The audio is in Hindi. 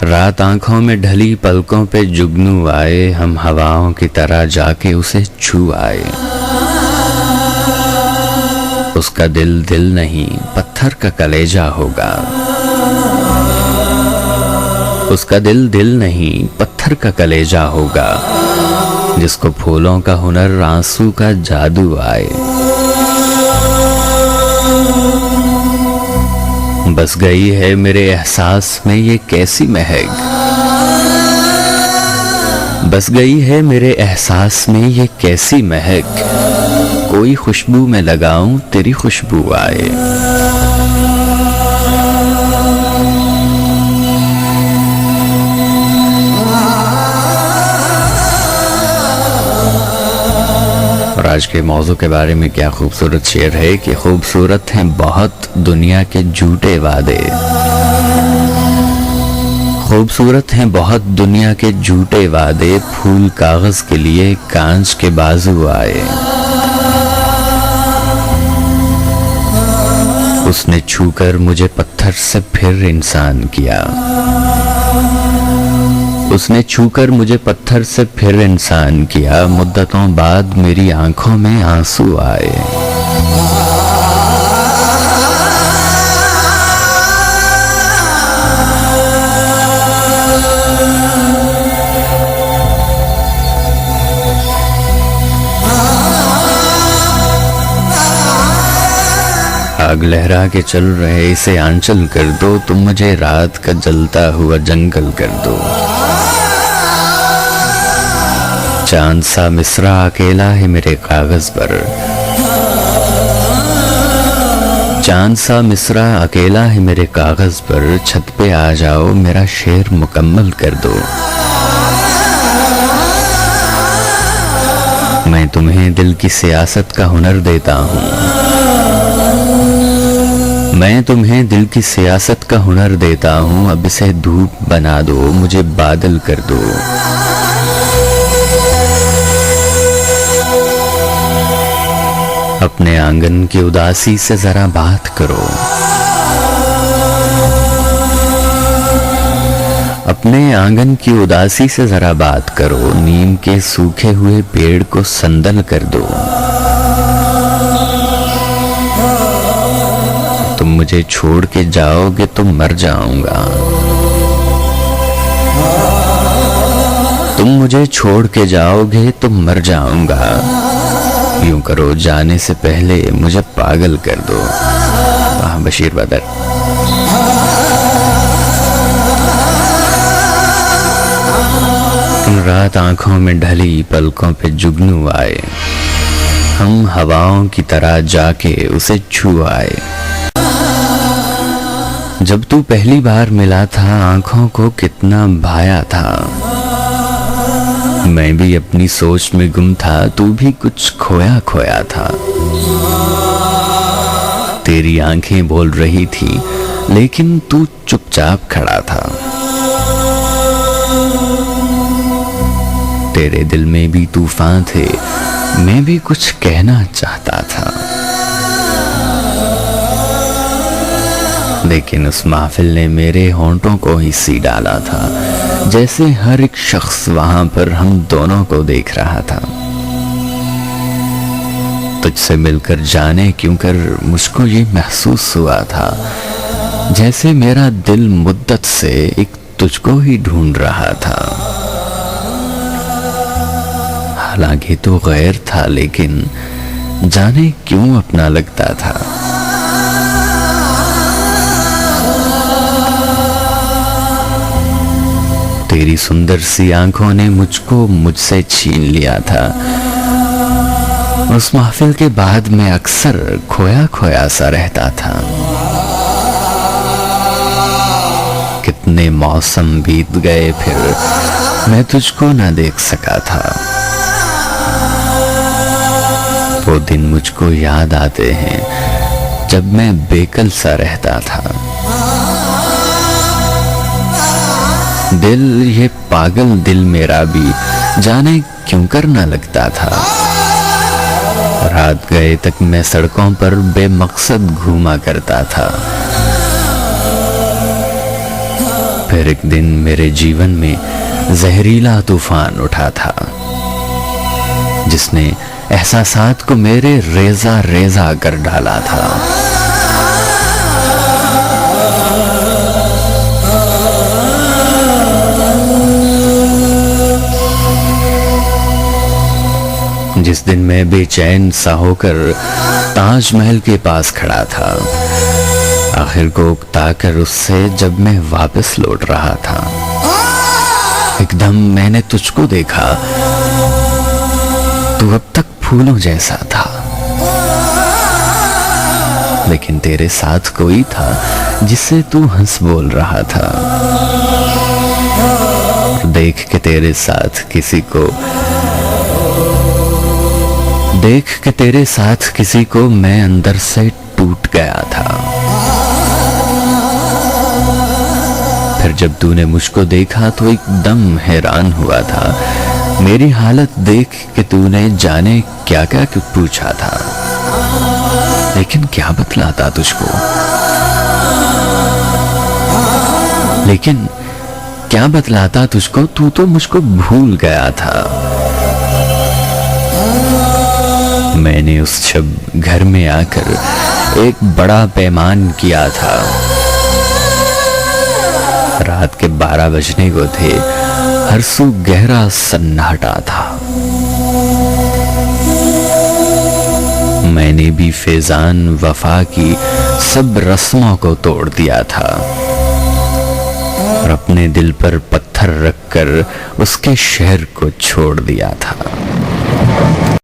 रात आंखों में ढली पलकों पे जुगनू आए, हम हवाओं की तरह जाके उसे छू आए। उसका दिल दिल नहीं पत्थर का कलेजा होगा, उसका दिल दिल नहीं पत्थर का कलेजा होगा, जिसको फूलों का हुनर आंसू का जादू आए। बस गई है मेरे एहसास में ये कैसी महक, बस गई है मेरे एहसास में ये कैसी महक, कोई खुशबू में लगाऊं तेरी खुशबू आए। और आज के मौजू के बारे में क्या खूबसूरत शेर है कि खूबसूरत हैं बहुत दुनिया के झूठे वादे, खूबसूरत हैं बहुत दुनिया के झूठे वादे, फूल कागज के लिए कांच के बाजू आए। उसने छूकर मुझे पत्थर से फिर इंसान किया, उसने छूकर मुझे पत्थर से फिर इंसान किया, मुद्दतों बाद मेरी आंखों में आंसू आए। आग लहरा के चल रहे इसे आंचल कर दो, तुम मुझे रात का जलता हुआ जंगल कर दो। चांद सा मिसरा अकेला है मेरे कागज पर, चांद सा मिसरा अकेला है मेरे कागज पर, छत पे आ जाओ मेरा शेर मुकम्मल कर दो। मैं तुम्हें दिल की सियासत का हुनर देता हूँ, मैं तुम्हें दिल की सियासत का हुनर देता हूँ, अब इसे धूप बना दो मुझे बादल कर दो। अपने आंगन की उदासी से जरा बात करो, अपने आंगन की उदासी से जरा बात करो, नीम के सूखे हुए पेड़ को संदल कर दो। तुम मुझे छोड़ के जाओगे तो मर जाऊंगा, तुम मुझे छोड़ के जाओगे तो मर जाऊंगा, यूं करो जाने से पहले मुझे पागल कर दो। वाह बशीर बदर। रात आंखों में ढली पलकों पे जुगनू आए, हम हवाओं की तरह जाके उसे छू आए। जब तू पहली बार मिला था आंखों को कितना भाया था, मैं भी अपनी सोच में गुम था, तू भी कुछ खोया खोया था। तेरी आंखें बोल रही थी लेकिन तू चुपचाप खड़ा था। तेरे दिल में भी तूफान थे, मैं भी कुछ कहना चाहता था, लेकिन उस महफिल ने मेरे होंठों को ही सी डाला था, जैसे हर एक शख्स वहां पर हम दोनों को देख रहा था। तुझसे मिलकर जाने क्यों कर मुझको ये महसूस हुआ था, जैसे मेरा दिल मुद्दत से एक तुझको ही ढूंढ रहा था। हालांकि तो गैर था लेकिन जाने क्यों अपना लगता था। तेरी सुंदर सी आंखों ने मुझको मुझसे छीन लिया था। उस महफिल के बाद मैं अक्सर खोया खोया सा रहता था। कितने मौसम बीत गए फिर मैं तुझको न देख सका था। वो दिन मुझको याद आते हैं जब मैं बेकल सा रहता था। दिल ये पागल दिल मेरा भी जाने क्यों कर न लगता था। रात गए तक मैं सड़कों पर बेमकसद घूमा करता था। फिर एक दिन मेरे जीवन में जहरीला तूफान उठा था, जिसने एहसासात को मेरे रेजा रेजा कर डाला था। जिस दिन मैं बेचैन सा होकर ताजमहल के पास खड़ा था, आखिर को उकताकर उससे जब मैं वापस लौट रहा था, एकदम मैंने तुझको देखा। तू अब तक फूलों जैसा था, लेकिन तेरे साथ कोई था जिससे तू हंस बोल रहा था। देख के तेरे साथ किसी को मैं अंदर से टूट गया था। फिर जब तूने मुझको देखा तो एकदम हैरान हुआ था। मेरी हालत देख के तूने जाने क्या क्या पूछा था, लेकिन क्या बतलाता तुझको। तू तो मुझको भूल गया था। मैंने उस शब घर में आकर एक बड़ा पैमान किया था। रात के 12 बजने को थे, हर सू गहरा सन्नाटा था। मैंने भी फैजान वफा की सब रस्मों को तोड़ दिया था और अपने दिल पर पत्थर रखकर उसके शहर को छोड़ दिया था।